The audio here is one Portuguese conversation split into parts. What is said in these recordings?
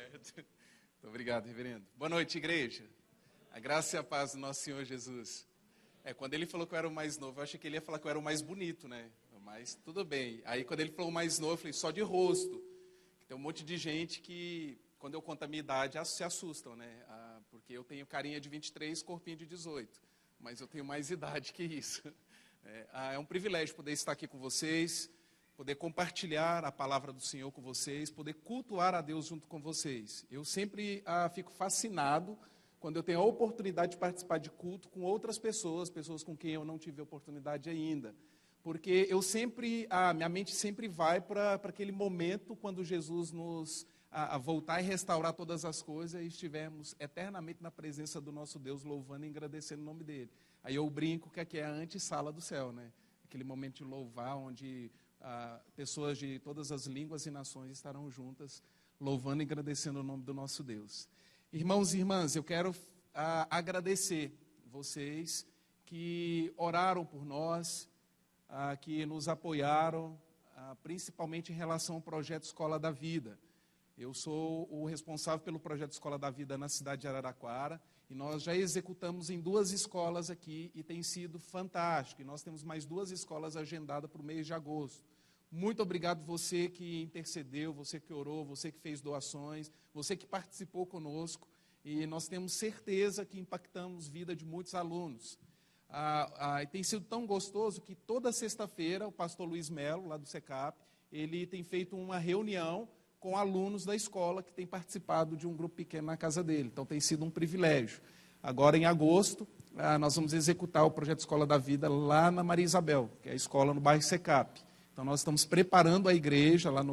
certo. Muito obrigado, reverendo. Boa noite, igreja. A graça e a paz do nosso Senhor Jesus. Quando ele falou que eu era o mais novo, eu achei que ele ia falar que eu era o mais bonito, né? Mas tudo bem. Aí quando ele falou o mais novo, eu falei, só de rosto. Tem um monte de gente que, quando eu conto a minha idade, se assustam, né? Porque eu tenho carinha de 23, corpinho de 18. Mas eu tenho mais idade que isso. É um privilégio poder estar aqui com vocês, poder compartilhar a palavra do Senhor com vocês, poder cultuar a Deus junto com vocês. Eu sempre fico fascinado quando eu tenho a oportunidade de participar de culto com outras pessoas, pessoas com quem eu não tive oportunidade ainda. Porque minha mente sempre vai para aquele momento quando Jesus nos voltar e restaurar todas as coisas e estivermos eternamente na presença do nosso Deus, louvando e agradecendo o nome dele. Aí eu brinco que aqui é a antessala do céu, né? Aquele momento de louvar, onde pessoas de todas as línguas e nações estarão juntas, louvando e agradecendo o nome do nosso Deus. Irmãos e irmãs, eu quero agradecer vocês que oraram por nós, que nos apoiaram, principalmente em relação ao projeto Escola da Vida. Eu sou o responsável pelo projeto Escola da Vida na cidade de Araraquara, e nós já executamos em 2 escolas aqui, e tem sido fantástico. E nós temos mais 2 escolas agendadas para o mês de agosto. Muito obrigado você que intercedeu, você que orou, você que fez doações, você que participou conosco, e nós temos certeza que impactamos a vida de muitos alunos. E tem sido tão gostoso que toda sexta-feira o pastor Luiz Melo, lá do SECAP, ele tem feito uma reunião com alunos da escola que têm participado de um grupo pequeno na casa dele. Então tem sido um privilégio. Agora, em agosto, nós vamos executar o projeto Escola da Vida lá na Maria Isabel, que é a escola no bairro SECAP. Então nós estamos preparando a igreja lá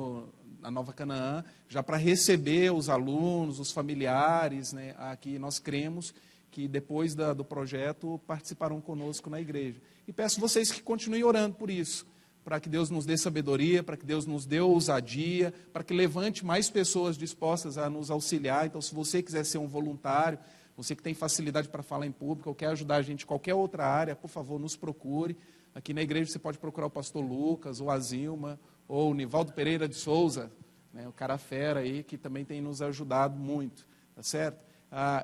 na Nova Canaã, já para receber os alunos, os familiares, né? Aqui nós cremos que depois do projeto participarão conosco na igreja. E peço vocês que continuem orando por isso, para que Deus nos dê sabedoria, para que Deus nos dê ousadia, para que levante mais pessoas dispostas a nos auxiliar. Então, se você quiser ser um voluntário, você que tem facilidade para falar em público, ou quer ajudar a gente em qualquer outra área, por favor, nos procure. Aqui na igreja você pode procurar o pastor Lucas, ou a Zilma, ou o Nivaldo Pereira de Souza, né, o cara fera aí, que também tem nos ajudado muito, tá certo?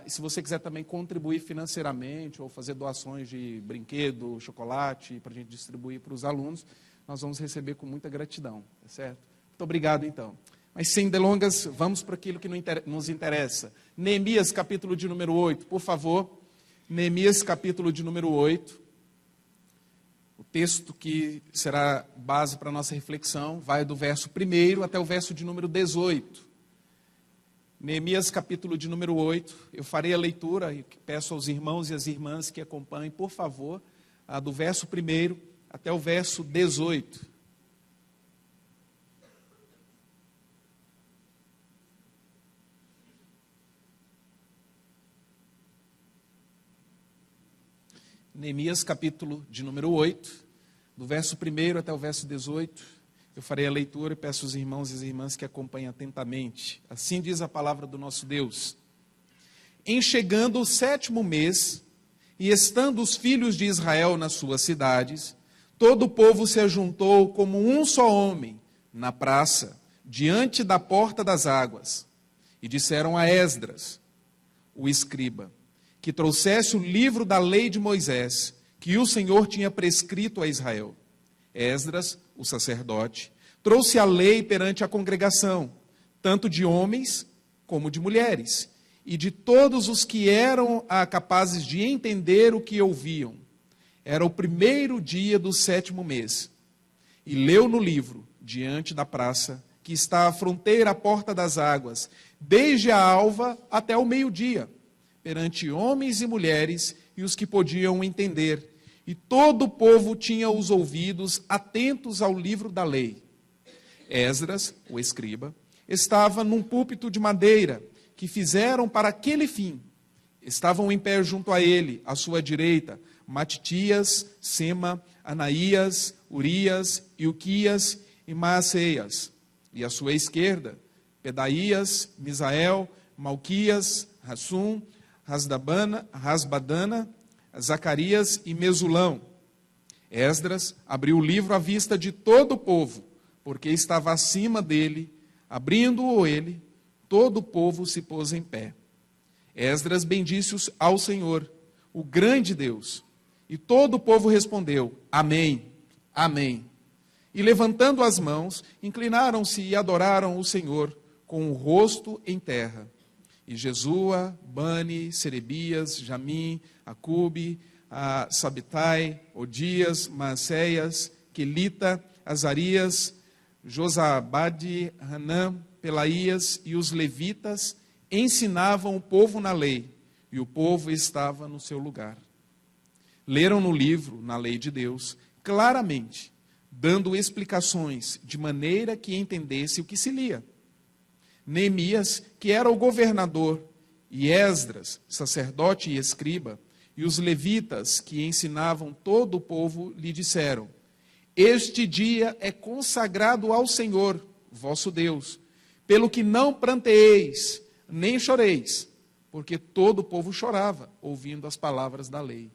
E se você quiser também contribuir financeiramente, ou fazer doações de brinquedo, chocolate, para a gente distribuir para os alunos, nós vamos receber com muita gratidão, tá certo? Muito obrigado, então. Mas sem delongas, vamos para aquilo que nos interessa. Neemias, capítulo de número 8, por favor. Neemias, capítulo de número 8. O texto que será base para a nossa reflexão vai do verso 1 até o verso de número 18. Neemias, capítulo de número 8. Eu farei a leitura e peço aos irmãos e às irmãs que acompanhem, por favor, do verso 1 até o verso 18. Neemias, capítulo de número 8, do verso 1 até o verso 18. Eu farei a leitura e peço aos irmãos e às irmãs que acompanhem atentamente. Assim diz a palavra do nosso Deus. Em chegando o 7º mês, e estando os filhos de Israel nas suas cidades, todo o povo se ajuntou como um só homem na praça, diante da porta das águas. E disseram a Esdras, o escriba, que trouxesse o livro da lei de Moisés, que o Senhor tinha prescrito a Israel. Esdras, o sacerdote, trouxe a lei perante a congregação, tanto de homens como de mulheres, e de todos os que eram capazes de entender o que ouviam. Era o 1º dia do 7º mês. E leu no livro, diante da praça, que está à fronteira à porta das águas, desde a alva até o meio-dia, perante homens e mulheres e os que podiam entender. E todo o povo tinha os ouvidos atentos ao livro da lei. Esdras, o escriba, estava num púlpito de madeira, que fizeram para aquele fim. Estavam em pé junto a ele, à sua direita, Matitias, Sema, Anaías, Urias, Ilquias e Maaseias. E à sua esquerda, Pedaías, Misael, Malquias, Hassum, Rasbadana, Zacarias e Mesulão. Esdras abriu o livro à vista de todo o povo, porque estava acima dele, abrindo-o ele, todo o povo se pôs em pé. Esdras bendisse ao Senhor, o grande Deus. E todo o povo respondeu: Amém, Amém. E levantando as mãos, inclinaram-se e adoraram o Senhor com o rosto em terra. E Jesua, Bani, Serebias, Jamim, Acube, Sabetai, Odias, Maaseias, Quelita, Azarias, Josabade, Hanã, Pelaías e os levitas ensinavam o povo na lei, e o povo estava no seu lugar. Leram no livro, na lei de Deus, claramente, dando explicações de maneira que entendesse o que se lia. Neemias, que era o governador, e Esdras, sacerdote e escriba, e os levitas que ensinavam todo o povo, lhe disseram: Este dia é consagrado ao Senhor, vosso Deus, pelo que não pranteeis, nem choreis, porque todo o povo chorava, ouvindo as palavras da lei.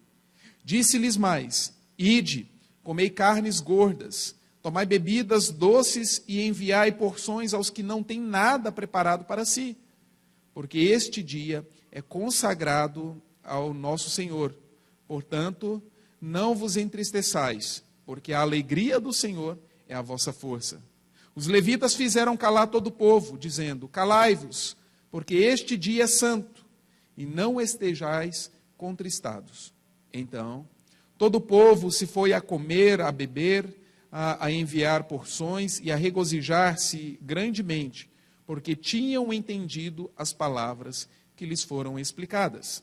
Disse-lhes mais: Ide, comei carnes gordas, tomai bebidas doces e enviai porções aos que não têm nada preparado para si, porque este dia é consagrado ao nosso Senhor. Portanto, não vos entristeçais, porque a alegria do Senhor é a vossa força. Os levitas fizeram calar todo o povo, dizendo: Calai-vos, porque este dia é santo, e não estejais contristados. Então, todo o povo se foi a comer, a beber, a enviar porções e a regozijar-se grandemente, porque tinham entendido as palavras que lhes foram explicadas.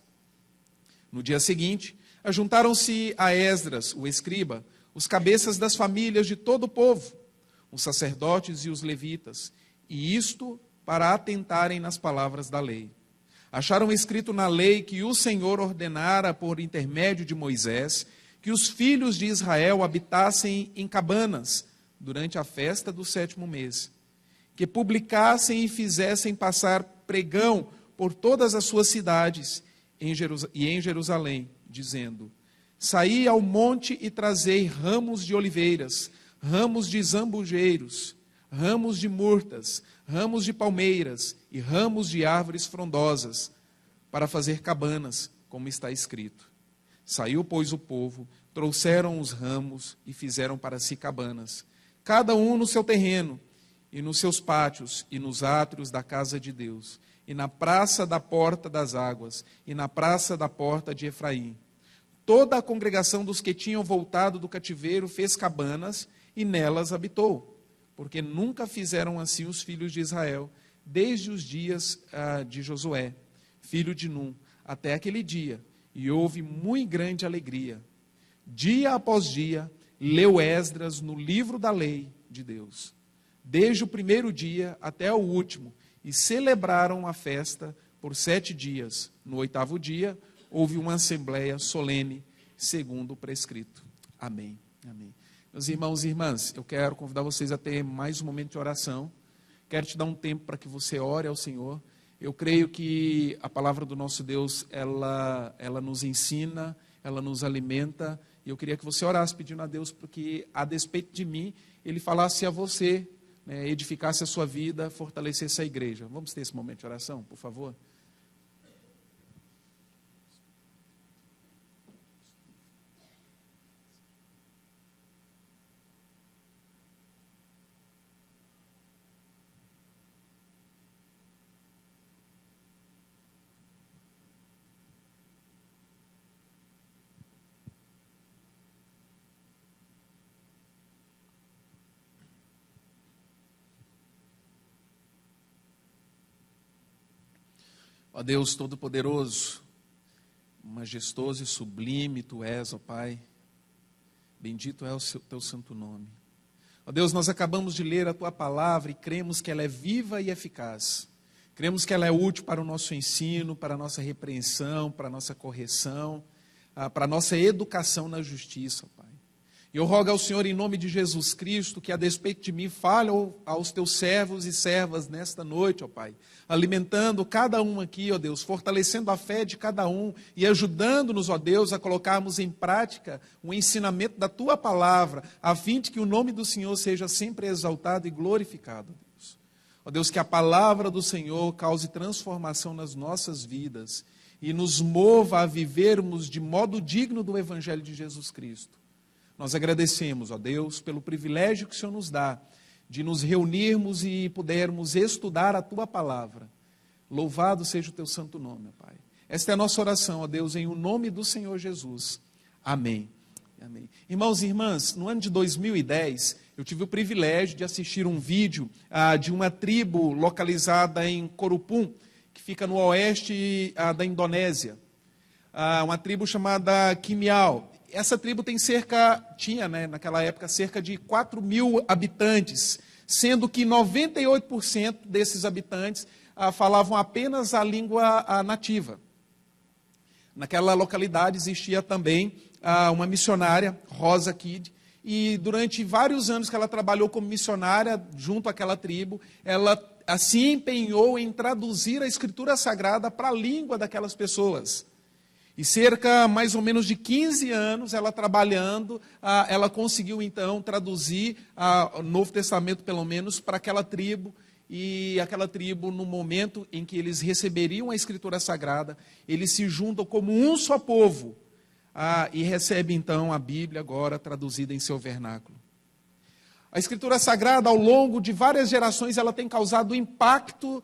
No dia seguinte, ajuntaram-se a Esdras, o escriba, os cabeças das famílias de todo o povo, os sacerdotes e os levitas, e isto para atentarem nas palavras da lei. Acharam escrito na lei que o Senhor ordenara por intermédio de Moisés que os filhos de Israel habitassem em cabanas durante a festa do 7º mês, que publicassem e fizessem passar pregão por todas as suas cidades e em Jerusalém, dizendo: Saí ao monte e trazei ramos de oliveiras, ramos de zambujeiros, ramos de murtas, ramos de palmeiras e ramos de árvores frondosas, para fazer cabanas, como está escrito. Saiu, pois, o povo, trouxeram os ramos e fizeram para si cabanas, cada um no seu terreno, e nos seus pátios, e nos átrios da casa de Deus, e na praça da porta das águas, e na praça da porta de Efraim. Toda a congregação dos que tinham voltado do cativeiro fez cabanas, e nelas habitou, porque nunca fizeram assim os filhos de Israel, desde os dias de Josué, filho de Num, até aquele dia, e houve muito grande alegria. Dia após dia, leu Esdras no livro da lei de Deus, desde o primeiro dia até o último, e celebraram a festa por 7 dias. No 8º dia, houve uma assembleia solene, segundo o prescrito. Amém. Amém. Meus irmãos e irmãs, eu quero convidar vocês a ter mais um momento de oração. Quero te dar um tempo para que você ore ao Senhor. Eu creio que a palavra do nosso Deus, ela nos ensina, ela nos alimenta. E eu queria que você orasse pedindo a Deus porque, a despeito de mim, Ele falasse a você, né, edificasse a sua vida, fortalecesse a igreja. Vamos ter esse momento de oração, por favor? Ó Deus Todo-Poderoso, majestoso e sublime Tu és, ó Pai. Bendito é o Teu santo nome. Ó Deus, nós acabamos de ler a Tua palavra e cremos que ela é viva e eficaz. Cremos que ela é útil para o nosso ensino, para a nossa repreensão, para a nossa correção, para a nossa educação na justiça, ó Pai. E eu rogo ao Senhor, em nome de Jesus Cristo, que a despeito de mim, fale aos Teus servos e servas nesta noite, ó Pai, alimentando cada um aqui, ó Deus, fortalecendo a fé de cada um e ajudando-nos, ó Deus, a colocarmos em prática o ensinamento da Tua palavra, a fim de que o nome do Senhor seja sempre exaltado e glorificado, ó Deus. Ó Deus, que a palavra do Senhor cause transformação nas nossas vidas e nos mova a vivermos de modo digno do Evangelho de Jesus Cristo. Nós agradecemos, ó Deus, pelo privilégio que o Senhor nos dá de nos reunirmos e pudermos estudar a Tua palavra. Louvado seja o Teu santo nome, Pai. Esta é a nossa oração, ó Deus, em o nome do Senhor Jesus. Amém. Amém. Irmãos e irmãs, no ano de 2010, eu tive o privilégio de assistir um vídeo de uma tribo localizada em Korupum, que fica no oeste da Indonésia. Uma tribo chamada Kimial. Essa tribo tinha, naquela época, cerca de 4.000 habitantes, sendo que 98% desses habitantes falavam apenas a língua nativa. Naquela localidade existia também uma missionária, Rosa Kidd, e durante vários anos que ela trabalhou como missionária junto àquela tribo, ela se empenhou em traduzir a Escritura Sagrada para a língua daquelas pessoas. E cerca, mais ou menos, de 15 anos, ela trabalhando, ela conseguiu, então, traduzir o Novo Testamento, pelo menos, para aquela tribo. E aquela tribo, no momento em que eles receberiam a Escritura Sagrada, eles se juntam como um só povo e recebem, então, a Bíblia agora traduzida em seu vernáculo. A Escritura Sagrada, ao longo de várias gerações, ela tem causado impacto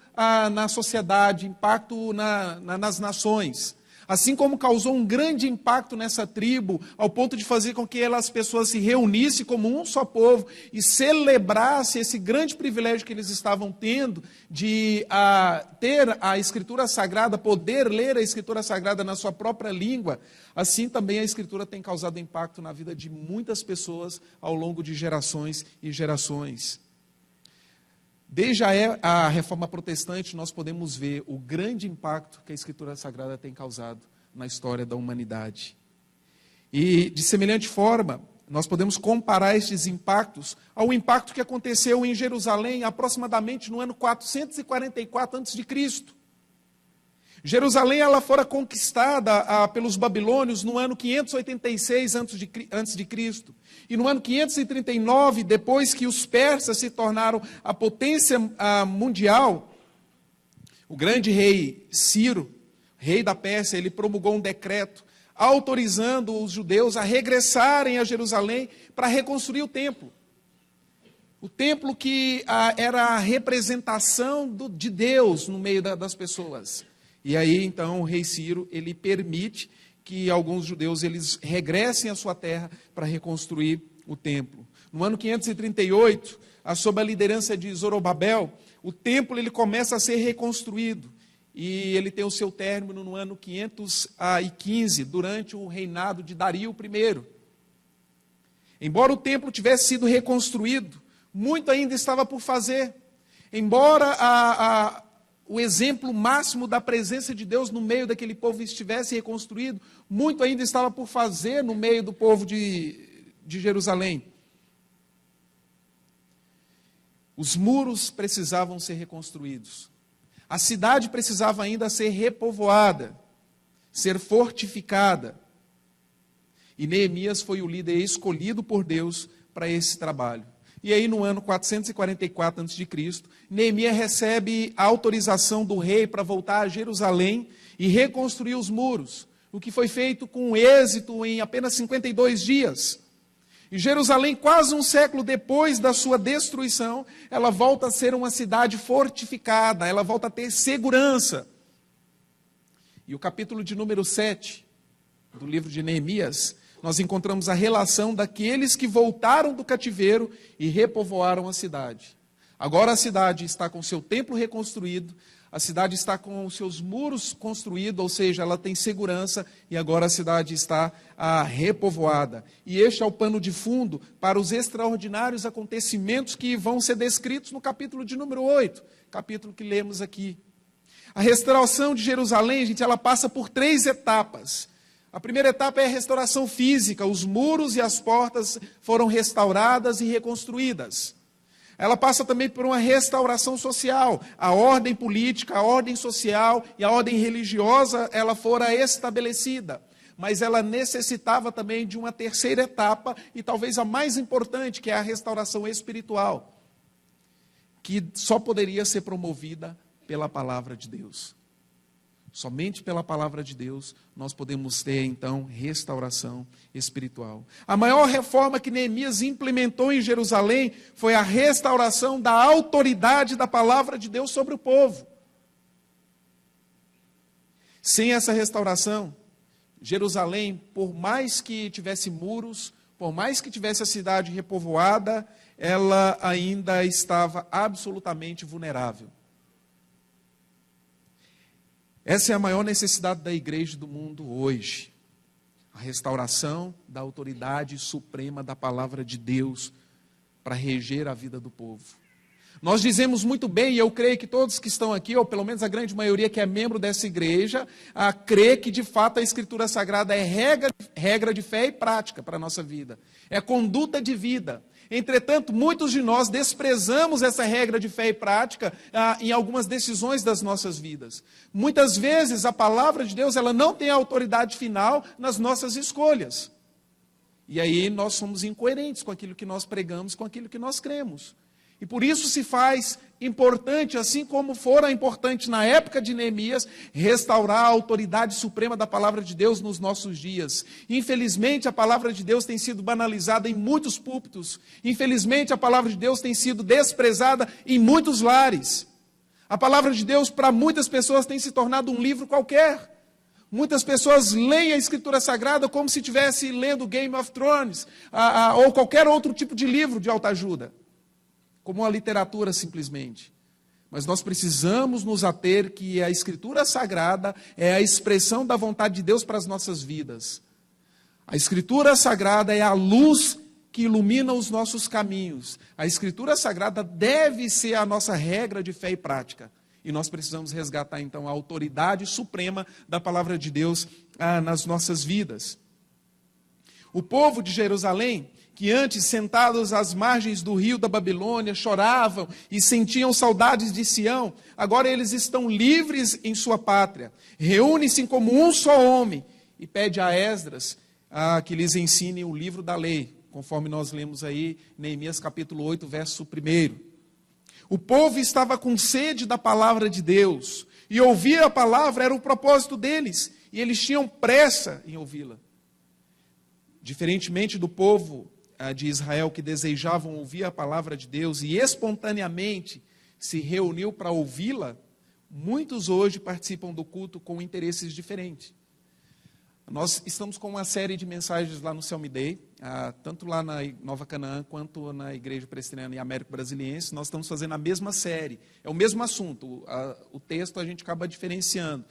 na sociedade, impacto nas nações. Assim como causou um grande impacto nessa tribo, ao ponto de fazer com que as pessoas se reunissem como um só povo e celebrassem esse grande privilégio que eles estavam tendo de ter a Escritura Sagrada, poder ler a Escritura Sagrada na sua própria língua. Assim também a Escritura tem causado impacto na vida de muitas pessoas ao longo de gerações e gerações. Desde a Reforma Protestante, nós podemos ver o grande impacto que a Escritura Sagrada tem causado na história da humanidade. E, de semelhante forma, nós podemos comparar estes impactos ao impacto que aconteceu em Jerusalém, aproximadamente no ano 444 a.C. Jerusalém ela fora conquistada pelos babilônios no ano 586 a.C. E no ano 539, depois que os persas se tornaram a potência mundial, o grande rei Ciro, rei da Pérsia, ele promulgou um decreto autorizando os judeus a regressarem a Jerusalém para reconstruir o templo. O templo que era a representação de Deus no meio das pessoas. E aí, então, o rei Ciro, ele permite que alguns judeus eles regressem à sua terra para reconstruir o templo. No ano 538, sob a liderança de Zorobabel, o templo ele começa a ser reconstruído. E ele tem o seu término no ano 515, durante o reinado de Dario I. Embora o templo tivesse sido reconstruído, muito ainda estava por fazer. Embora o exemplo máximo da presença de Deus no meio daquele povo estivesse reconstruído, muito ainda estava por fazer no meio do povo de Jerusalém. Os muros precisavam ser reconstruídos. A cidade precisava ainda ser repovoada, ser fortificada. E Neemias foi o líder escolhido por Deus para esse trabalho. E aí, no ano 444 a.C., Neemias recebe a autorização do rei para voltar a Jerusalém e reconstruir os muros, o que foi feito com êxito em apenas 52 dias. E Jerusalém, quase um século depois da sua destruição, ela volta a ser uma cidade fortificada, ela volta a ter segurança. E o capítulo de número 7 do livro de Neemias, nós encontramos a relação daqueles que voltaram do cativeiro e repovoaram a cidade. Agora a cidade está com seu templo reconstruído, a cidade está com os seus muros construídos, ou seja, ela tem segurança, e agora a cidade está repovoada. E este é o pano de fundo para os extraordinários acontecimentos que vão ser descritos no capítulo de número 8, capítulo que lemos aqui. A restauração de Jerusalém, gente, ela passa por 3 etapas. A primeira etapa é a restauração física, os muros e as portas foram restauradas e reconstruídas. Ela passa também por uma restauração social, a ordem política, a ordem social e a ordem religiosa, ela fora estabelecida. Mas ela necessitava também de uma terceira etapa, e talvez a mais importante, que é a restauração espiritual. que só poderia ser promovida pela palavra de Deus. Somente pela palavra de Deus nós podemos ter, então, restauração espiritual. A maior reforma que Neemias implementou em Jerusalém foi a restauração da autoridade da palavra de Deus sobre o povo. Sem essa restauração, Jerusalém, por mais que tivesse muros, por mais que tivesse a cidade repovoada, ela ainda estava absolutamente vulnerável. Essa é a maior necessidade da igreja do mundo hoje. A restauração da autoridade suprema da palavra de Deus para reger a vida do povo. Nós dizemos muito bem, e eu creio que todos que estão aqui, ou pelo menos a grande maioria que é membro dessa igreja, crê que de fato a Escritura Sagrada é regra de fé e prática para a nossa vida. É conduta de vida. Entretanto, muitos de nós desprezamos essa regra de fé e prática em algumas decisões das nossas vidas. Muitas vezes a palavra de Deus ela não tem a autoridade final nas nossas escolhas. E aí nós somos incoerentes com aquilo que nós pregamos, com aquilo que nós cremos. E por isso se faz importante, assim como fora importante na época de Neemias, restaurar a autoridade suprema da palavra de Deus nos nossos dias. Infelizmente, a palavra de Deus tem sido banalizada em muitos púlpitos. Infelizmente, a palavra de Deus tem sido desprezada em muitos lares. A palavra de Deus, para muitas pessoas, tem se tornado um livro qualquer. Muitas pessoas leem a Escritura Sagrada como se estivesse lendo Game of Thrones, ou qualquer outro tipo de livro de autoajuda. Como a literatura simplesmente. Mas nós precisamos nos ater que a Escritura Sagrada é a expressão da vontade de Deus para as nossas vidas. A Escritura Sagrada é a luz que ilumina os nossos caminhos. A Escritura Sagrada deve ser a nossa regra de fé e prática. E nós precisamos resgatar então a autoridade suprema da palavra de Deus nas nossas vidas. O povo de Jerusalém, que antes, sentados às margens do rio da Babilônia, choravam e sentiam saudades de Sião, agora eles estão livres em sua pátria. Reúnem-se como um só homem e pede a Esdras que lhes ensine o livro da lei, conforme nós lemos aí, Neemias capítulo 8, verso 1. O povo estava com sede da palavra de Deus, e ouvir a palavra era o propósito deles, e eles tinham pressa em ouvi-la. Diferentemente do povo de Israel que desejavam ouvir a palavra de Deus e espontaneamente se reuniu para ouvi-la, muitos hoje participam do culto com interesses diferentes. Nós estamos com uma série de mensagens lá no Selmi Day, tanto lá na Nova Canaã quanto na Igreja Presbiteriana e Américo Brasiliense. Nós estamos fazendo a mesma série, é o mesmo assunto, o texto a gente acaba diferenciando.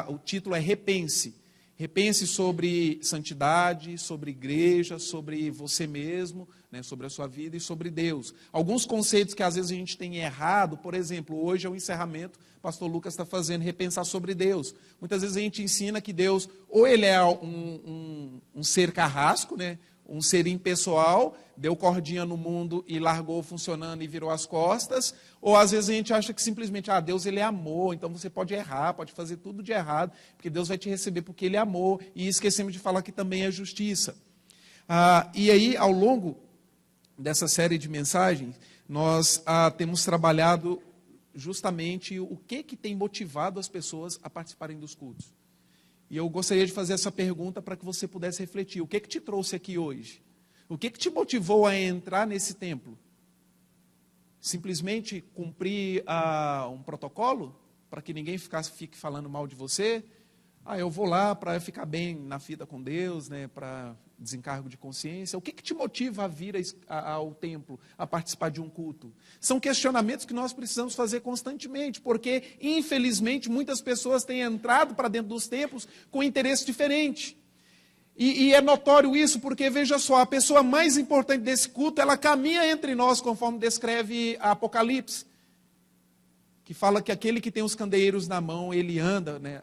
O título é Repense. Repense sobre santidade, sobre igreja, sobre você mesmo, né, sobre a sua vida e sobre Deus. Alguns conceitos que às vezes a gente tem errado, por exemplo, hoje é o encerramento, o pastor Lucas está fazendo, repensar sobre Deus. Muitas vezes a gente ensina que Deus, ou ele é um ser carrasco, né, um ser impessoal, deu cordinha no mundo e largou funcionando e virou as costas, ou às vezes a gente acha que simplesmente, Deus ele é amor, então você pode errar, pode fazer tudo de errado, porque Deus vai te receber porque ele é amor, e esquecemos de falar que também é justiça. E aí, ao longo dessa série de mensagens, nós temos trabalhado justamente o que tem motivado as pessoas a participarem dos cultos. E eu gostaria de fazer essa pergunta para que você pudesse refletir. O que te trouxe aqui hoje? O que te motivou a entrar nesse templo? Simplesmente cumprir um protocolo? Para que ninguém fique falando mal de você? Eu vou lá para ficar bem na vida com Deus, né, para desencargo de consciência. O que te motiva a vir ao templo, a participar de um culto? São questionamentos que nós precisamos fazer constantemente, porque, infelizmente, muitas pessoas têm entrado para dentro dos templos com interesse diferente. E é notório isso, porque, veja só, a pessoa mais importante desse culto, ela caminha entre nós, conforme descreve Apocalipse, que fala que aquele que tem os candeeiros na mão, ele anda, né,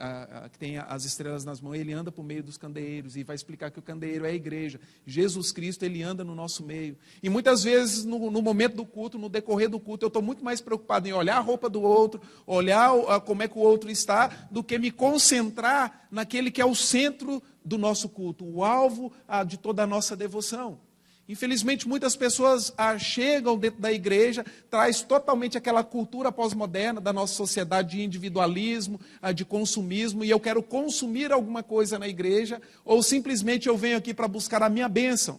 que tem as estrelas nas mãos, ele anda por meio dos candeeiros, e vai explicar que o candeeiro é a igreja. Jesus Cristo, ele anda no nosso meio. E muitas vezes, no momento do culto, no decorrer do culto, eu estou muito mais preocupado em olhar a roupa do outro, olhar como é que o outro está, do que me concentrar naquele que é o centro do nosso culto, o alvo de toda a nossa devoção. Infelizmente, muitas pessoas chegam dentro da igreja, traz totalmente aquela cultura pós-moderna da nossa sociedade de individualismo, de consumismo, e eu quero consumir alguma coisa na igreja, ou simplesmente eu venho aqui para buscar a minha bênção.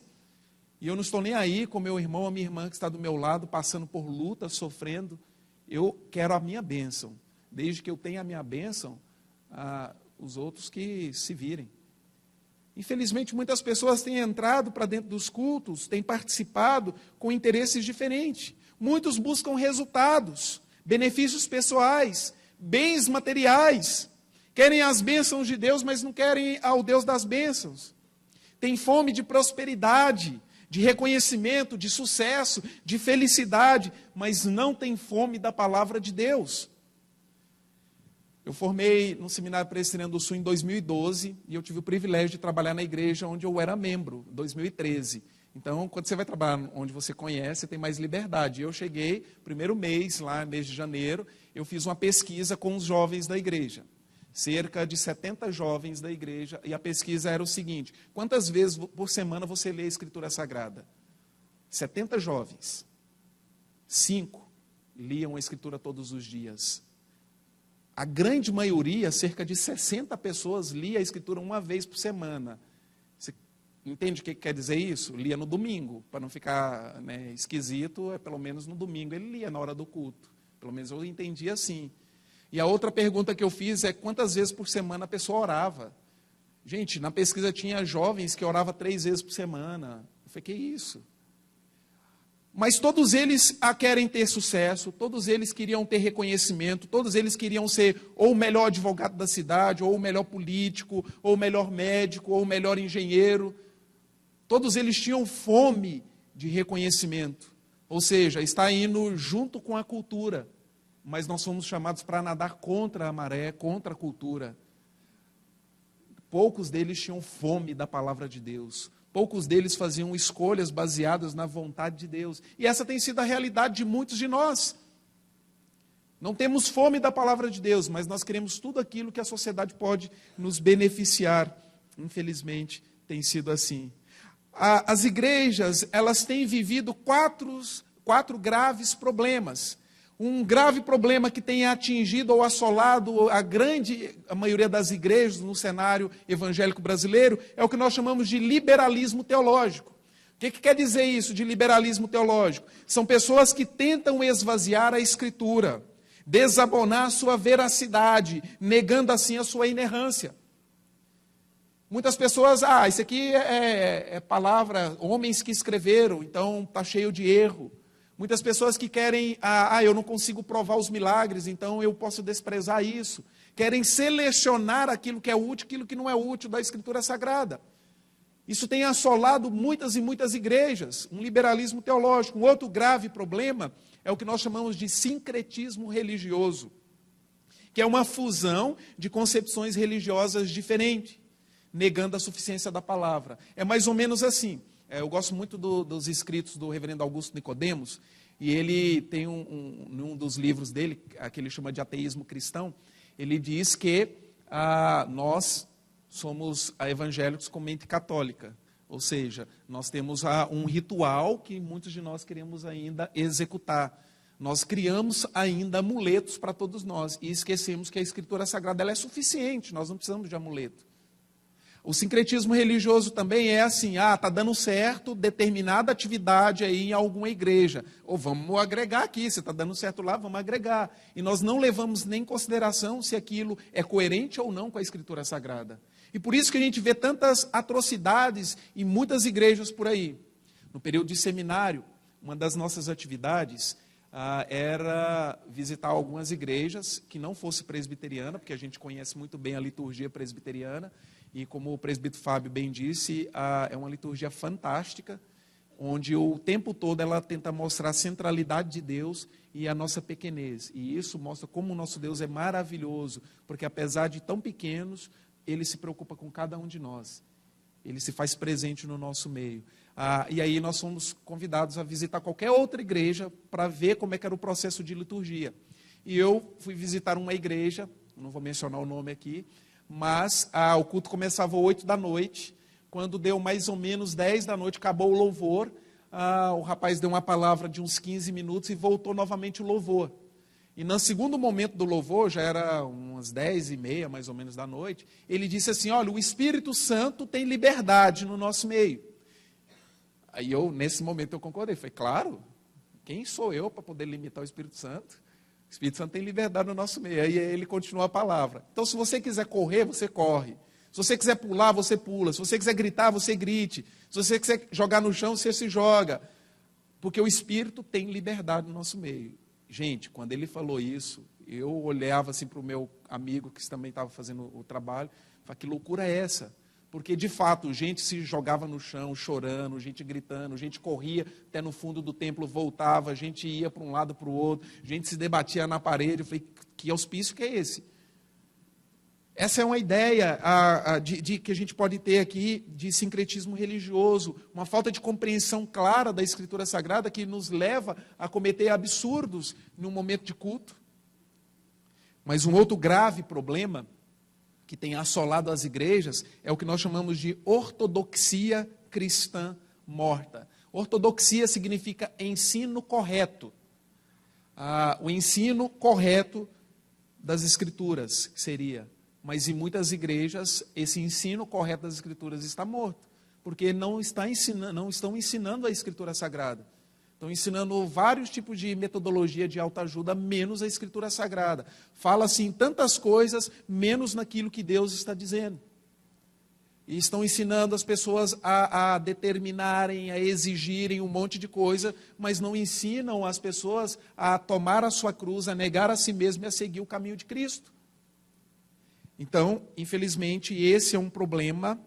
E eu não estou nem aí com meu irmão ou minha irmã que está do meu lado, passando por luta, sofrendo. Eu quero a minha bênção. Desde que eu tenha a minha bênção, os outros que se virem. Infelizmente, muitas pessoas têm entrado para dentro dos cultos, têm participado com interesses diferentes. Muitos buscam resultados, benefícios pessoais, bens materiais. Querem as bênçãos de Deus, mas não querem ao Deus das bênçãos. Tem fome de prosperidade, de reconhecimento, de sucesso, de felicidade, mas não tem fome da palavra de Deus. Eu formei no Seminário Presbiteriano do Sul em 2012 e eu tive o privilégio de trabalhar na igreja onde eu era membro, em 2013. Então, quando você vai trabalhar onde você conhece, você tem mais liberdade. Eu cheguei, primeiro mês, lá mês de janeiro, eu fiz uma pesquisa com os jovens da igreja. Cerca de 70 jovens da igreja, e a pesquisa era o seguinte: quantas vezes por semana você lê a Escritura Sagrada? 70 jovens. 5 liam a Escritura todos os dias. A grande maioria, cerca de 60 pessoas, lia a Escritura uma vez por semana. Você entende o que quer dizer isso? Lia no domingo, para não ficar esquisito, pelo menos no domingo ele lia na hora do culto. Pelo menos eu entendi assim. E a outra pergunta que eu fiz é quantas vezes por semana a pessoa orava. Gente, na pesquisa tinha jovens que oravam 3 vezes por semana. Eu falei, que isso? Mas todos eles querem ter sucesso, todos eles queriam ter reconhecimento, todos eles queriam ser ou o melhor advogado da cidade, ou o melhor político, ou o melhor médico, ou o melhor engenheiro. Todos eles tinham fome de reconhecimento. Ou seja, está indo junto com a cultura. Mas nós fomos chamados para nadar contra a maré, contra a cultura. Poucos deles tinham fome da palavra de Deus. Poucos deles faziam escolhas baseadas na vontade de Deus. E essa tem sido a realidade de muitos de nós. Não temos fome da palavra de Deus, mas nós queremos tudo aquilo que a sociedade pode nos beneficiar. Infelizmente, tem sido assim. As igrejas, elas têm vivido quatro graves problemas. Um grave problema que tem atingido ou assolado a maioria das igrejas no cenário evangélico brasileiro é o que nós chamamos de liberalismo teológico. O que quer dizer isso de liberalismo teológico? São pessoas que tentam esvaziar a Escritura, desabonar a sua veracidade, negando assim a sua inerrância. Muitas pessoas, isso aqui é palavra, homens que escreveram, então está cheio de erro. Muitas pessoas que querem, eu não consigo provar os milagres, então eu posso desprezar isso. Querem selecionar aquilo que é útil, aquilo que não é útil da Escritura Sagrada. Isso tem assolado muitas e muitas igrejas, um liberalismo teológico. Um outro grave problema é o que nós chamamos de sincretismo religioso, que é uma fusão de concepções religiosas diferentes, negando a suficiência da palavra. É mais ou menos assim. Eu gosto muito dos escritos do reverendo Augusto Nicodemos, e ele tem num dos livros dele, que ele chama de Ateísmo Cristão, ele diz que nós somos evangélicos com mente católica, ou seja, nós temos um ritual que muitos de nós queremos ainda executar. Nós criamos ainda amuletos para todos nós, e esquecemos que a Escritura Sagrada ela é suficiente, nós não precisamos de amuleto. O sincretismo religioso também é assim, está dando certo determinada atividade aí em alguma igreja. Ou vamos agregar aqui, se está dando certo lá, vamos agregar. E nós não levamos nem em consideração se aquilo é coerente ou não com a Escritura Sagrada. E por isso que a gente vê tantas atrocidades em muitas igrejas por aí. No período de seminário, uma das nossas atividades era visitar algumas igrejas que não fosse presbiteriana, porque a gente conhece muito bem a liturgia presbiteriana, e como o presbítero Fábio bem disse, é uma liturgia fantástica, onde o tempo todo ela tenta mostrar a centralidade de Deus e a nossa pequenez. E isso mostra como o nosso Deus é maravilhoso, porque apesar de tão pequenos, Ele se preocupa com cada um de nós. Ele se faz presente no nosso meio. E aí nós fomos convidados a visitar qualquer outra igreja para ver como é que era o processo de liturgia. E eu fui visitar uma igreja, não vou mencionar o nome aqui, mas o culto começava às 8 da noite, quando deu mais ou menos 10 da noite, acabou o louvor, o rapaz deu uma palavra de uns 15 minutos e voltou novamente o louvor. E no segundo momento do louvor, já era umas 10h30 mais ou menos da noite, ele disse assim, olha, o Espírito Santo tem liberdade no nosso meio. Aí nesse momento eu concordei, falei, claro, quem sou eu para poder limitar o Espírito Santo? O Espírito Santo tem liberdade no nosso meio. Aí ele continua a palavra. Então, se você quiser correr, você corre. Se você quiser pular, você pula. Se você quiser gritar, você grite. Se você quiser jogar no chão, você se joga. Porque o Espírito tem liberdade no nosso meio. Gente, quando ele falou isso, eu olhava assim para o meu amigo, que também estava fazendo o trabalho, e falei, que loucura é essa? Porque, de fato, gente se jogava no chão, chorando, gente gritando, gente corria até no fundo do templo, voltava, gente ia para um lado para o outro, gente se debatia na parede. Eu falei, que auspício que é esse? Essa é uma ideia que a gente pode ter aqui de sincretismo religioso, uma falta de compreensão clara da Escritura Sagrada que nos leva a cometer absurdos num momento de culto. Mas um outro grave problema que tem assolado as igrejas é o que nós chamamos de ortodoxia cristã morta. Ortodoxia significa ensino correto. O ensino correto das Escrituras, que seria. Mas em muitas igrejas, esse ensino correto das Escrituras está morto, porque não estão ensinando a Escritura Sagrada. Estão ensinando vários tipos de metodologia de autoajuda, menos a Escritura Sagrada. Fala-se em tantas coisas, menos naquilo que Deus está dizendo. E estão ensinando as pessoas a determinarem, a exigirem um monte de coisa, mas não ensinam as pessoas a tomar a sua cruz, a negar a si mesmo e a seguir o caminho de Cristo. Então, infelizmente, esse é um problema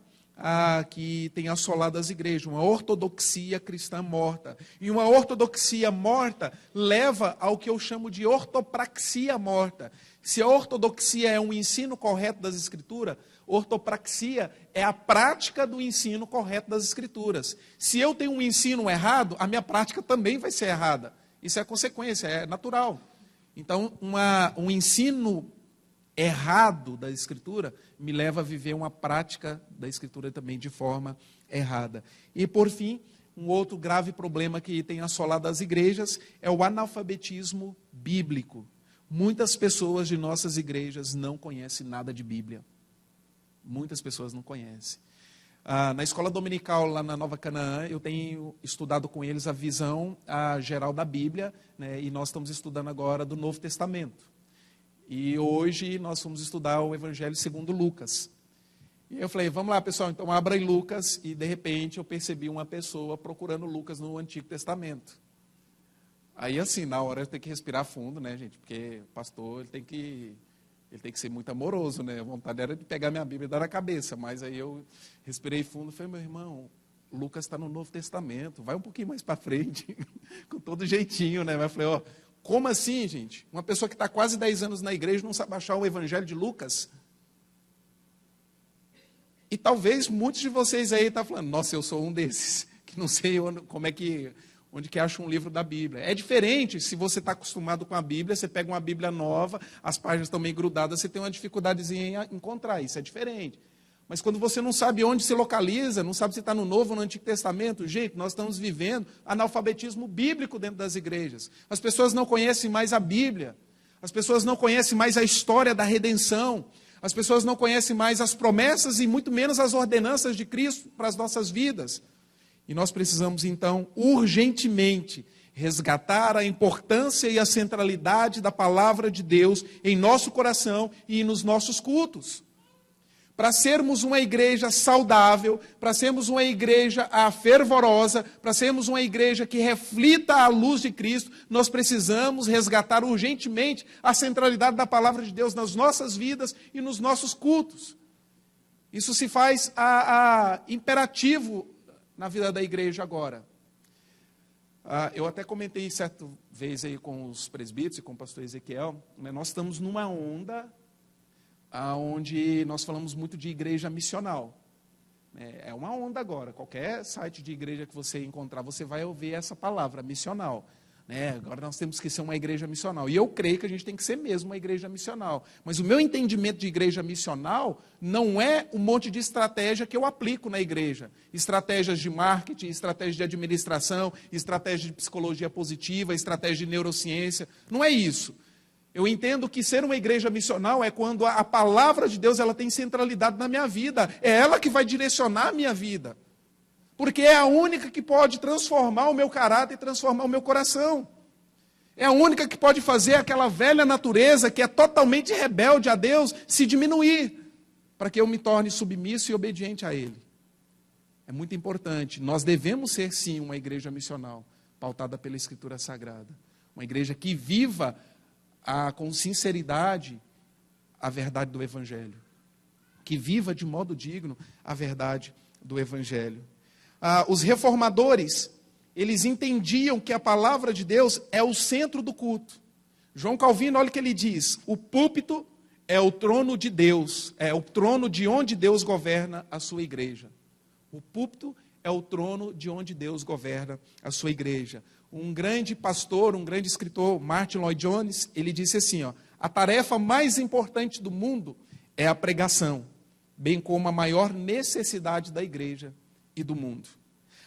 que tem assolado as igrejas, uma ortodoxia cristã morta. E uma ortodoxia morta leva ao que eu chamo de ortopraxia morta. Se a ortodoxia é um ensino correto das Escrituras, ortopraxia é a prática do ensino correto das Escrituras. Se eu tenho um ensino errado, a minha prática também vai ser errada. Isso é consequência, é natural. Então, um ensino errado da Escritura me leva a viver uma prática da Escritura também de forma errada. E, por fim, um outro grave problema que tem assolado as igrejas é o analfabetismo bíblico. Muitas pessoas de nossas igrejas não conhecem nada de Bíblia. Muitas pessoas não conhecem. Na escola dominical, lá na Nova Canaã, eu tenho estudado com eles a visão geral da Bíblia, né, e nós estamos estudando agora do Novo Testamento. E hoje nós vamos estudar o Evangelho segundo Lucas. E eu falei, vamos lá pessoal, então abra em Lucas. E de repente eu percebi uma pessoa procurando Lucas no Antigo Testamento. Aí assim, na hora eu tenho que respirar fundo, né gente? Porque o pastor ele tem que ser muito amoroso, né? A vontade era de pegar minha Bíblia e dar na cabeça. Mas aí eu respirei fundo e falei, meu irmão, Lucas está no Novo Testamento. Vai um pouquinho mais para frente, com todo jeitinho, né? Mas eu falei, ó, como assim, gente? Uma pessoa que está quase 10 anos na igreja não sabe achar o Evangelho de Lucas? E talvez muitos de vocês aí estão falando, nossa, eu sou um desses, que não sei onde que acha um livro da Bíblia. É diferente, se você está acostumado com a Bíblia, você pega uma Bíblia nova, as páginas estão meio grudadas, você tem uma dificuldadezinha em encontrar, isso é diferente. Mas quando você não sabe onde se localiza, não sabe se está no Novo ou no Antigo Testamento, gente, nós estamos vivendo analfabetismo bíblico dentro das igrejas. As pessoas não conhecem mais a Bíblia, as pessoas não conhecem mais a história da redenção, as pessoas não conhecem mais as promessas e muito menos as ordenanças de Cristo para as nossas vidas. E nós precisamos, então, urgentemente, resgatar a importância e a centralidade da palavra de Deus em nosso coração e nos nossos cultos. Para sermos uma igreja saudável, para sermos uma igreja fervorosa, para sermos uma igreja que reflita a luz de Cristo, nós precisamos resgatar urgentemente a centralidade da palavra de Deus nas nossas vidas e nos nossos cultos. Isso se faz imperativo na vida da igreja agora. Eu até comentei certa vez aí com os presbíteros e com o pastor Ezequiel, né, nós estamos numa onda onde nós falamos muito de igreja missional. É uma onda agora. Qualquer site de igreja que você encontrar, você vai ouvir essa palavra, missional. Agora nós temos que ser uma igreja missional. E eu creio que a gente tem que ser mesmo uma igreja missional. Mas o meu entendimento de igreja missional não é um monte de estratégia que eu aplico na igreja. Estratégias de marketing, estratégias de administração, estratégia de psicologia positiva, estratégia de neurociência. Não é isso. Eu entendo que ser uma igreja missional é quando a palavra de Deus ela tem centralidade na minha vida. É ela que vai direcionar a minha vida. Porque é a única que pode transformar o meu caráter e transformar o meu coração. É a única que pode fazer aquela velha natureza que é totalmente rebelde a Deus se diminuir, para que eu me torne submisso e obediente a Ele. É muito importante. Nós devemos ser, sim, uma igreja missional, pautada pela Escritura Sagrada. Uma igreja que viva com sinceridade a verdade do Evangelho. Que viva de modo digno a verdade do Evangelho. Os reformadores, eles entendiam que a palavra de Deus é o centro do culto. João Calvino, olha o que ele diz: o púlpito é o trono de Deus, é o trono de onde Deus governa a sua igreja. O púlpito é o trono de onde Deus governa a sua igreja. Um grande pastor, um grande escritor, Martin Lloyd-Jones, ele disse assim, a tarefa mais importante do mundo é a pregação, bem como a maior necessidade da igreja e do mundo.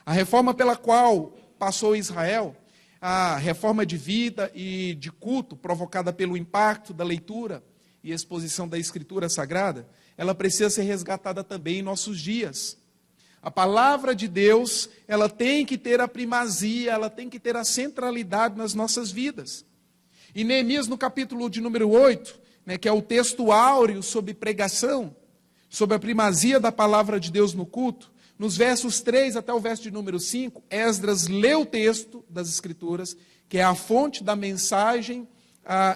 A reforma pela qual passou Israel, a reforma de vida e de culto provocada pelo impacto da leitura e exposição da Escritura Sagrada, ela precisa ser resgatada também em nossos dias. A palavra de Deus, ela tem que ter a primazia, ela tem que ter a centralidade nas nossas vidas. E Neemias, no capítulo de número 8, que é o texto áureo sobre pregação, sobre a primazia da palavra de Deus no culto, nos versos 3 até o verso de número 5, Esdras lê o texto das Escrituras, que é a fonte da mensagem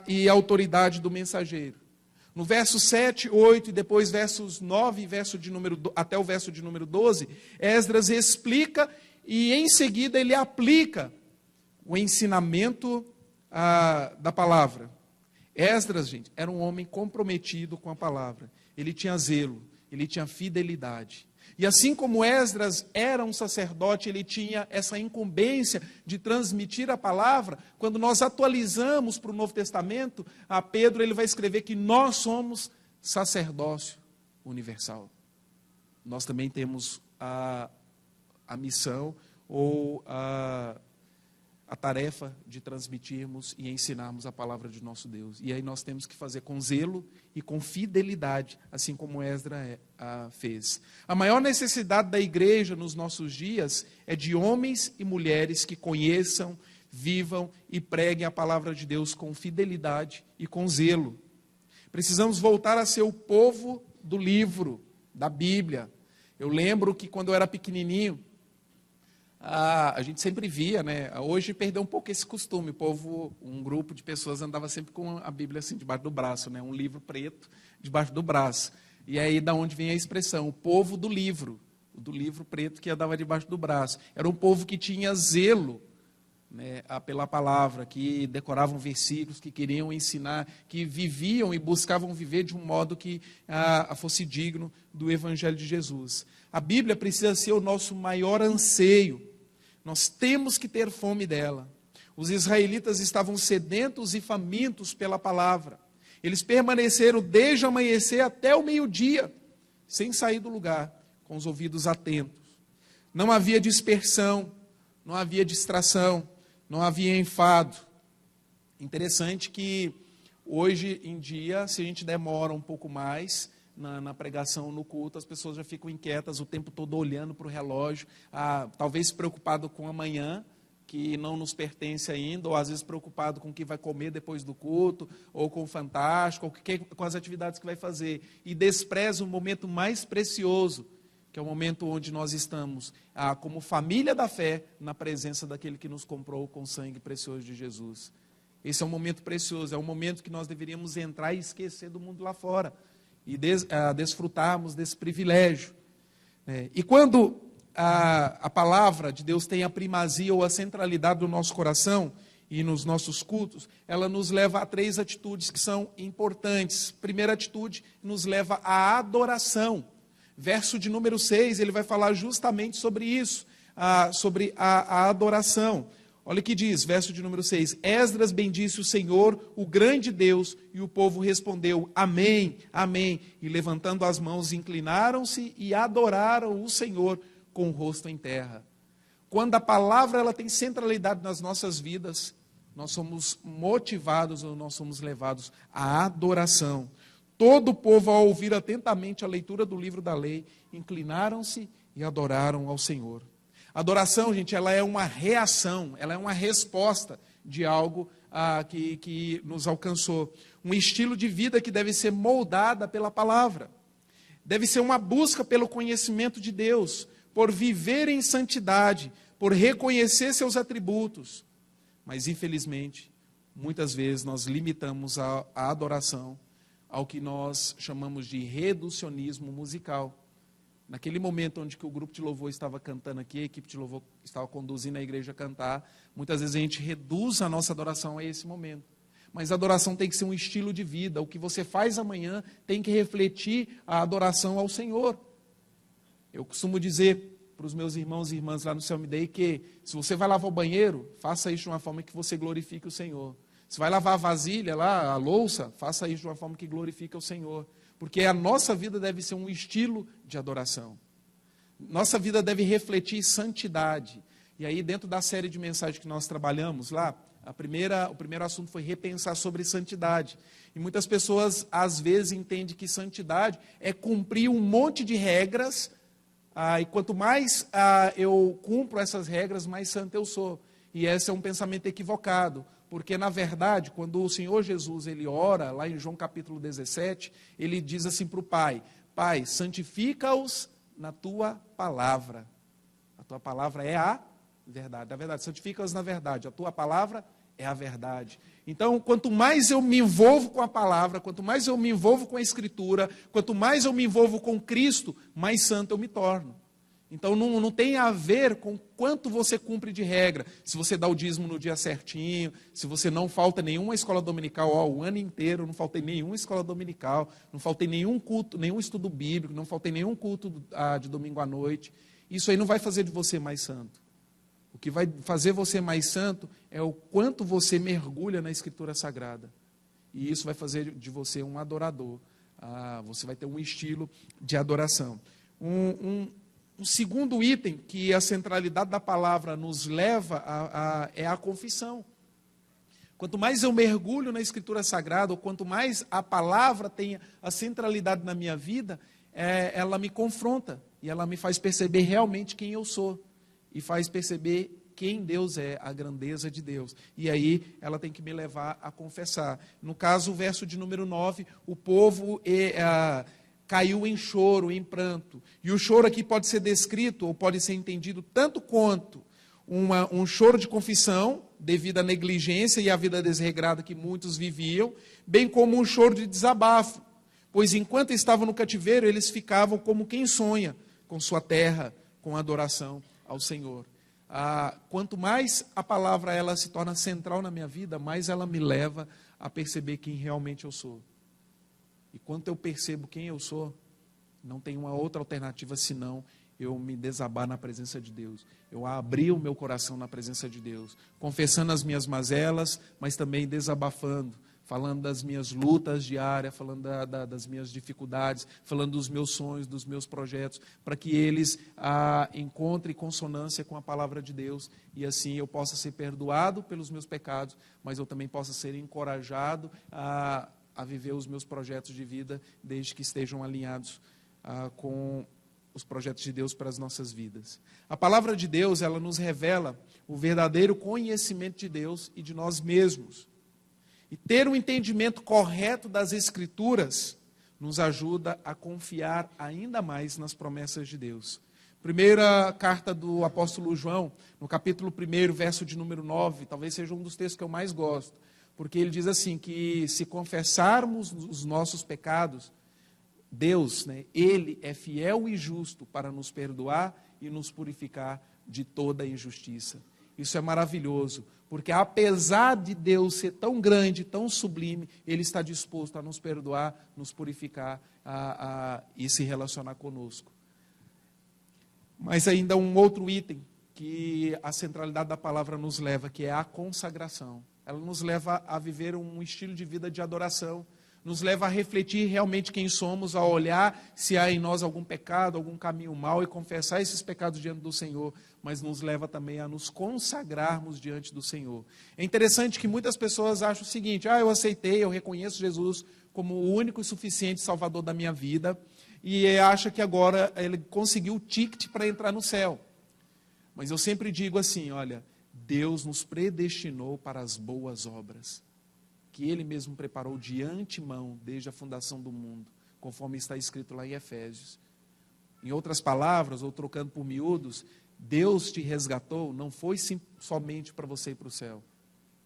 e a autoridade do mensageiro. No verso 7, 8 e depois versos 9 até o verso de número 12, Esdras explica e em seguida ele aplica o ensinamento da palavra. Esdras, gente, era um homem comprometido com a palavra. Ele tinha zelo, ele tinha fidelidade. E assim como Esdras era um sacerdote, ele tinha essa incumbência de transmitir a palavra. Quando nós atualizamos para o Novo Testamento, a Pedro ele vai escrever que nós somos sacerdócio universal. Nós também temos a missão ou a tarefa de transmitirmos e ensinarmos a palavra de nosso Deus. E aí nós temos que fazer com zelo e com fidelidade, assim como Esdras fez. A maior necessidade da igreja nos nossos dias é de homens e mulheres que conheçam, vivam e preguem a palavra de Deus com fidelidade e com zelo. Precisamos voltar a ser o povo do livro, da Bíblia. Eu lembro que quando eu era pequenininho, a gente sempre via, Hoje perdeu um pouco esse costume. O povo, um grupo de pessoas andava sempre com a Bíblia assim debaixo do braço, um livro preto debaixo do braço. E aí da onde vem a expressão, o povo do livro preto que andava debaixo do braço. Era um povo que tinha zelo, pela palavra, que decoravam versículos, que queriam ensinar, que viviam e buscavam viver de um modo que fosse digno do Evangelho de Jesus. A Bíblia precisa ser o nosso maior anseio. Nós temos que ter fome dela. Os israelitas estavam sedentos e famintos pela palavra. Eles permaneceram desde o amanhecer até o meio-dia, sem sair do lugar, com os ouvidos atentos. Não havia dispersão, não havia distração, não havia enfado. Interessante que hoje em dia, se a gente demora um pouco mais na pregação, no culto, as pessoas já ficam inquietas o tempo todo olhando para o relógio, talvez preocupado com amanhã, que não nos pertence ainda, ou às vezes preocupado com o que vai comer depois do culto, ou com o fantástico, ou com as atividades que vai fazer, e despreza o momento mais precioso, que é o momento onde nós estamos, como família da fé, na presença daquele que nos comprou com o sangue precioso de Jesus. Esse é um momento precioso, é um momento que nós deveríamos entrar e esquecer do mundo lá fora, e desfrutarmos desse privilégio. E quando a palavra de Deus tem a primazia ou a centralidade do nosso coração e nos nossos cultos, ela nos leva a 3 atitudes que são importantes. Primeira atitude, nos leva à adoração. Verso de número 6, ele vai falar justamente sobre isso, sobre a adoração. Olha o que diz, verso de número 6. Esdras bendisse o Senhor, o grande Deus, e o povo respondeu, amém, amém. E levantando as mãos, inclinaram-se e adoraram o Senhor com o rosto em terra. Quando a palavra ela tem centralidade nas nossas vidas, nós somos motivados ou nós somos levados à adoração. Todo o povo, ao ouvir atentamente a leitura do livro da lei, inclinaram-se e adoraram ao Senhor. Adoração, gente, ela é uma reação, ela é uma resposta de algo que nos alcançou. Um estilo de vida que deve ser moldada pela palavra. Deve ser uma busca pelo conhecimento de Deus, por viver em santidade, por reconhecer seus atributos. Mas, infelizmente, muitas vezes nós limitamos a adoração ao que nós chamamos de reducionismo musical. Naquele momento onde que o grupo de louvor estava cantando aqui, a equipe de louvor estava conduzindo a igreja a cantar, muitas vezes a gente reduz a nossa adoração a esse momento. Mas a adoração tem que ser um estilo de vida. O que você faz amanhã tem que refletir a adoração ao Senhor. Eu costumo dizer para os meus irmãos e irmãs lá no Selmi Day que se você vai lavar o banheiro, faça isso de uma forma que você glorifique o Senhor. Se vai lavar a vasilha lá, a louça, faça isso de uma forma que glorifique o Senhor. Porque a nossa vida deve ser um estilo de adoração. Nossa vida deve refletir santidade. E aí, dentro da série de mensagens que nós trabalhamos lá, o primeiro assunto foi repensar sobre santidade. E muitas pessoas, às vezes, entendem que santidade é cumprir um monte de regras, e quanto mais eu cumpro essas regras, mais santo eu sou. E esse é um pensamento equivocado. Porque, na verdade, quando o Senhor Jesus ele ora, lá em João capítulo 17, ele diz assim para o Pai, Pai, santifica-os na Tua palavra. A Tua palavra é a verdade. A verdade, santifica-os na verdade. A Tua palavra é a verdade. Então, quanto mais eu me envolvo com a palavra, quanto mais eu me envolvo com a Escritura, quanto mais eu me envolvo com Cristo, mais santo eu me torno. Então, não tem a ver com quanto você cumpre de regra. Se você dá o dízimo no dia certinho, se você não falta nenhuma escola dominical, o ano inteiro, não faltei nenhuma escola dominical, não faltei nenhum culto, nenhum estudo bíblico, não faltei nenhum culto de domingo à noite. Isso aí não vai fazer de você mais santo. O que vai fazer você mais santo é o quanto você mergulha na Escritura Sagrada. E isso vai fazer de você um adorador. Você vai ter um estilo de adoração. O segundo item que a centralidade da palavra nos leva é a confissão. Quanto mais eu mergulho na Escritura Sagrada, ou quanto mais a palavra tem a centralidade na minha vida, ela me confronta e ela me faz perceber realmente quem eu sou e faz perceber quem Deus é, a grandeza de Deus. E aí ela tem que me levar a confessar. No caso, o verso de número 9, o povo caiu em choro, em pranto. E o choro aqui pode ser descrito, ou pode ser entendido tanto quanto um choro de confissão, devido à negligência e à vida desregrada que muitos viviam, bem como um choro de desabafo. Pois enquanto estavam no cativeiro, eles ficavam como quem sonha, com sua terra, com adoração ao Senhor. Quanto mais a palavra ela se torna central na minha vida, mais ela me leva a perceber quem realmente eu sou. E quando eu percebo quem eu sou, não tem uma outra alternativa senão eu me desabar na presença de Deus. Eu abrir o meu coração na presença de Deus, confessando as minhas mazelas, mas também desabafando, falando das minhas lutas diárias, falando das minhas dificuldades, falando dos meus sonhos, dos meus projetos, para que eles encontrem consonância com a palavra de Deus e assim eu possa ser perdoado pelos meus pecados, mas eu também possa ser encorajado a viver os meus projetos de vida, desde que estejam alinhados com os projetos de Deus para as nossas vidas. A palavra de Deus, ela nos revela o verdadeiro conhecimento de Deus e de nós mesmos. E ter um entendimento correto das Escrituras nos ajuda a confiar ainda mais nas promessas de Deus. Primeira carta do apóstolo João, no capítulo 1, verso de número 9, talvez seja um dos textos que eu mais gosto. Porque ele diz assim, que se confessarmos os nossos pecados, Deus, Ele é fiel e justo para nos perdoar e nos purificar de toda injustiça. Isso é maravilhoso, porque apesar de Deus ser tão grande, tão sublime, Ele está disposto a nos perdoar, nos purificar e se relacionar conosco. Mas ainda um outro item que a centralidade da palavra nos leva, que é a consagração. Ela nos leva a viver um estilo de vida de adoração, nos leva a refletir realmente quem somos, a olhar se há em nós algum pecado, algum caminho mau e confessar esses pecados diante do Senhor, mas nos leva também a nos consagrarmos diante do Senhor. É interessante que muitas pessoas acham o seguinte: eu aceitei, eu reconheço Jesus como o único e suficiente Salvador da minha vida, e acha que agora ele conseguiu o ticket para entrar no céu. Mas eu sempre digo assim, olha, Deus nos predestinou para as boas obras, que Ele mesmo preparou de antemão, desde a fundação do mundo, conforme está escrito lá em Efésios. Em outras palavras, ou trocando por miúdos, Deus te resgatou, não foi somente para você ir para o céu,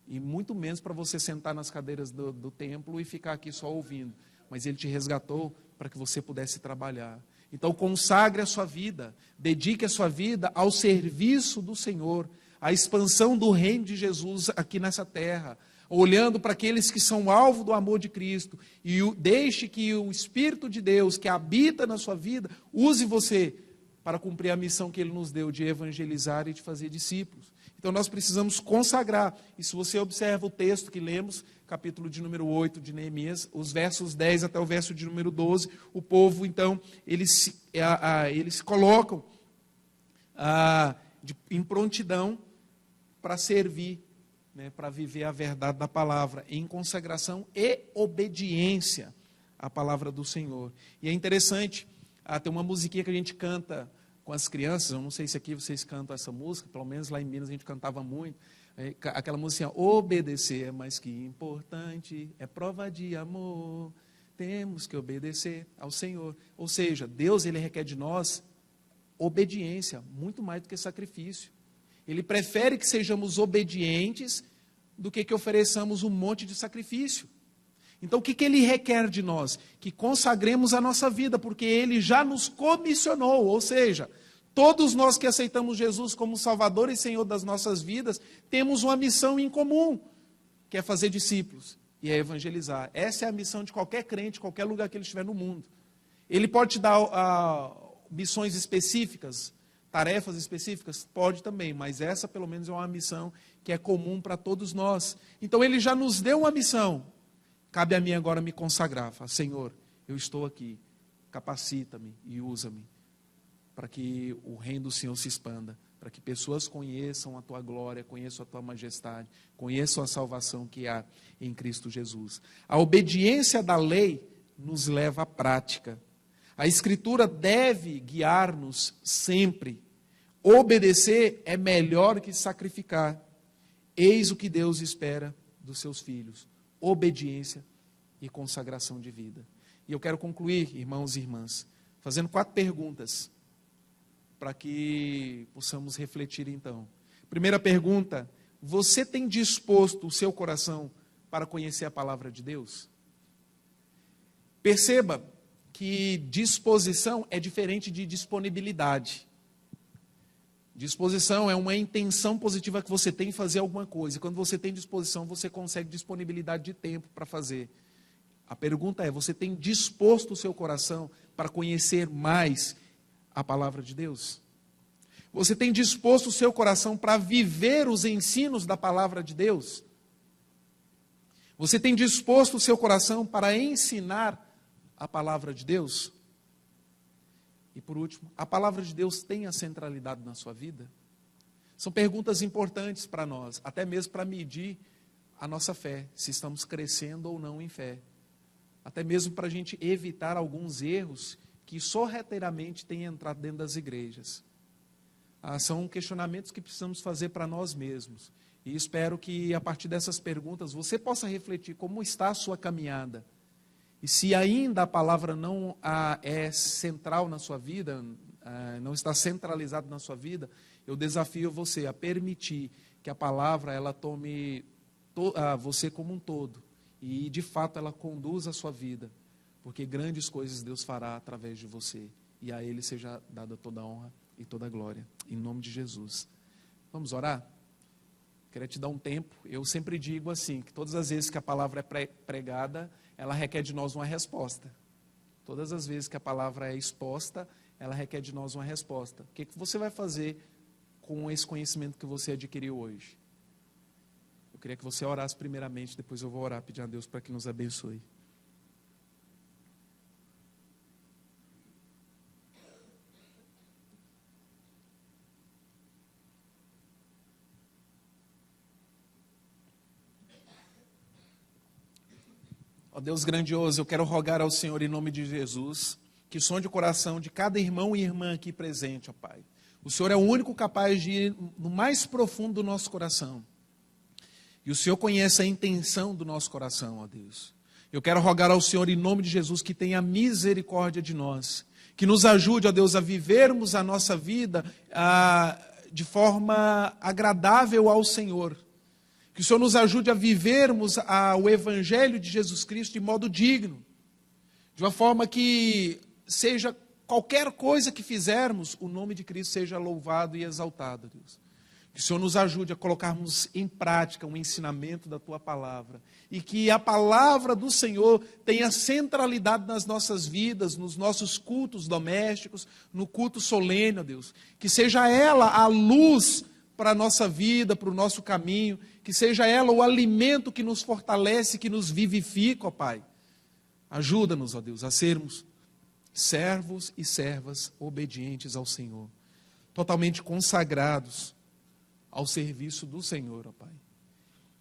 e muito menos para você sentar nas cadeiras do templo e ficar aqui só ouvindo, mas Ele te resgatou para que você pudesse trabalhar. Então consagre a sua vida, dedique a sua vida ao serviço do Senhor, à expansão do reino de Jesus aqui nessa terra, olhando para aqueles que são alvo do amor de Cristo, e deixe que o Espírito de Deus, que habita na sua vida, use você para cumprir a missão que Ele nos deu de evangelizar e de fazer discípulos. Então nós precisamos consagrar, e se você observa o texto que lemos, capítulo de número 8 de Neemias, os versos 10 até o verso de número 12, o povo então, eles se colocam em prontidão para servir, para viver a verdade da palavra, em consagração e obediência à palavra do Senhor. E é interessante, tem uma musiquinha que a gente canta com as crianças, eu não sei se aqui vocês cantam essa música, pelo menos lá em Minas a gente cantava muito, aquela música, obedecer é mais que importante, é prova de amor, temos que obedecer ao Senhor. Ou seja, Deus ele requer de nós obediência, muito mais do que sacrifício. Ele prefere que sejamos obedientes do que ofereçamos um monte de sacrifício. Então, o que Ele requer de nós? Que consagremos a nossa vida, porque Ele já nos comissionou, ou seja, todos nós que aceitamos Jesus como Salvador e Senhor das nossas vidas, temos uma missão em comum, que é fazer discípulos e é evangelizar. Essa é a missão de qualquer crente, qualquer lugar que ele estiver no mundo. Ele pode te dar missões específicas, tarefas específicas? Pode também, mas essa pelo menos é uma missão que é comum para todos nós. Então Ele já nos deu uma missão. Cabe a mim agora me consagrar. Falar, Senhor, eu estou aqui, capacita-me e usa-me para que o reino do Senhor se expanda, para que pessoas conheçam a Tua glória, conheçam a Tua majestade, conheçam a salvação que há em Cristo Jesus. A obediência da lei nos leva à prática. A Escritura deve guiar-nos sempre. Obedecer é melhor que sacrificar. Eis o que Deus espera dos seus filhos: obediência e consagração de vida. E eu quero concluir, irmãos e irmãs, fazendo 4 perguntas, para que possamos refletir então. Primeira pergunta: você tem disposto o seu coração para conhecer a palavra de Deus? Perceba que disposição é diferente de disponibilidade. Disposição é uma intenção positiva que você tem em fazer alguma coisa. E quando você tem disposição, você consegue disponibilidade de tempo para fazer. A pergunta é: você tem disposto o seu coração para conhecer mais a palavra de Deus? Você tem disposto o seu coração para viver os ensinos da palavra de Deus? Você tem disposto o seu coração para ensinar a palavra de Deus? E por último, a palavra de Deus tem a centralidade na sua vida? São perguntas importantes para nós, até mesmo para medir a nossa fé, se estamos crescendo ou não em fé. Até mesmo para a gente evitar alguns erros que sorrateiramente têm entrado dentro das igrejas. São questionamentos que precisamos fazer para nós mesmos. E espero que a partir dessas perguntas você possa refletir como está a sua caminhada. E se ainda a palavra não é central na sua vida, não está centralizada na sua vida, eu desafio você a permitir que a palavra ela tome você como um todo. E de fato ela conduza a sua vida. Porque grandes coisas Deus fará através de você. E a Ele seja dada toda a honra e toda a glória. Em nome de Jesus. Vamos orar? Queria te dar um tempo. Eu sempre digo assim, que todas as vezes que a palavra é pregada, ela requer de nós uma resposta. Todas as vezes que a palavra é exposta, ela requer de nós uma resposta. O que você vai fazer com esse conhecimento que você adquiriu hoje. Eu queria que você orasse primeiramente, depois eu vou orar, pedir a Deus para que nos abençoe. Ó Deus grandioso, eu quero rogar ao Senhor em nome de Jesus, que sonde o coração de cada irmão e irmã aqui presente, ó Pai. O Senhor é o único capaz de ir no mais profundo do nosso coração. E o Senhor conhece a intenção do nosso coração, ó Deus. Eu quero rogar ao Senhor em nome de Jesus que tenha misericórdia de nós, que nos ajude, ó Deus, a vivermos a nossa vida de forma agradável ao Senhor. Que o Senhor nos ajude a vivermos o Evangelho de Jesus Cristo de modo digno, de uma forma que seja qualquer coisa que fizermos, o nome de Cristo seja louvado e exaltado, Deus. Que o Senhor nos ajude a colocarmos em prática o ensinamento da Tua palavra e que a palavra do Senhor tenha centralidade nas nossas vidas, nos nossos cultos domésticos, no culto solene, ó Deus. Que seja ela a luz para a nossa vida, para o nosso caminho, que seja ela o alimento que nos fortalece, que nos vivifica, ó Pai. Ajuda-nos, ó Deus, a sermos servos e servas obedientes ao Senhor, totalmente consagrados ao serviço do Senhor, ó Pai.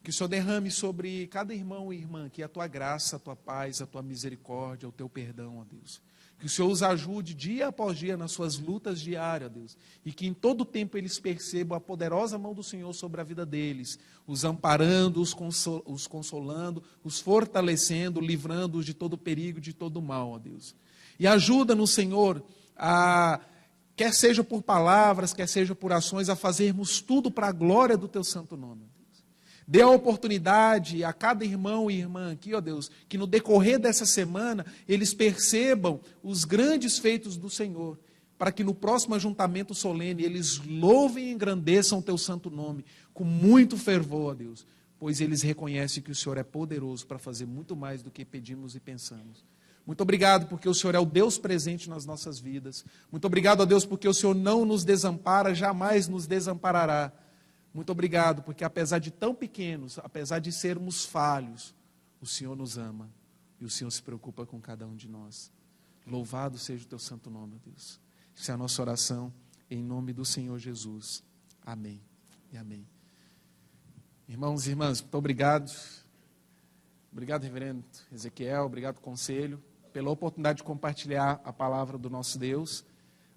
Que o Senhor derrame sobre cada irmão e irmã aqui a Tua graça, a Tua paz, a Tua misericórdia, o Teu perdão, ó Deus. Que o Senhor os ajude dia após dia nas suas lutas diárias, Deus. E que em todo tempo eles percebam a poderosa mão do Senhor sobre a vida deles, os amparando, os consolando, os fortalecendo, livrando-os de todo perigo, de todo mal, ó Deus. E ajuda-nos, Senhor, quer seja por palavras, quer seja por ações, a fazermos tudo para a glória do Teu santo nome. Dê a oportunidade a cada irmão e irmã aqui, ó Deus, que no decorrer dessa semana eles percebam os grandes feitos do Senhor, para que no próximo ajuntamento solene eles louvem e engrandeçam o Teu santo nome com muito fervor, ó Deus, pois eles reconhecem que o Senhor é poderoso para fazer muito mais do que pedimos e pensamos. Muito obrigado porque o Senhor é o Deus presente nas nossas vidas. Muito obrigado, ó Deus, porque o Senhor não nos desampara, jamais nos desamparará. Muito obrigado, porque apesar de tão pequenos, apesar de sermos falhos, o Senhor nos ama e o Senhor se preocupa com cada um de nós. Louvado seja o Teu santo nome, ó Deus. Essa é a nossa oração, em nome do Senhor Jesus. Amém e amém. Irmãos e irmãs, muito obrigado. Obrigado, reverendo Ezequiel, obrigado, conselho, pela oportunidade de compartilhar a palavra do nosso Deus.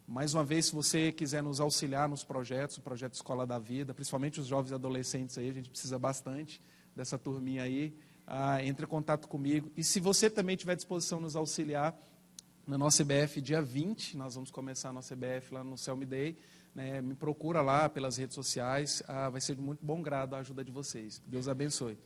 Mais uma vez, se você quiser nos auxiliar nos projetos, o projeto Escola da Vida, principalmente os jovens e adolescentes aí, a gente precisa bastante dessa turminha aí, entre em contato comigo. E se você também tiver disposição nos auxiliar, na nossa EBF, dia 20, nós vamos começar a nossa EBF lá no Selmi Day, né, me procura lá pelas redes sociais, vai ser de muito bom grado a ajuda de vocês. Deus abençoe.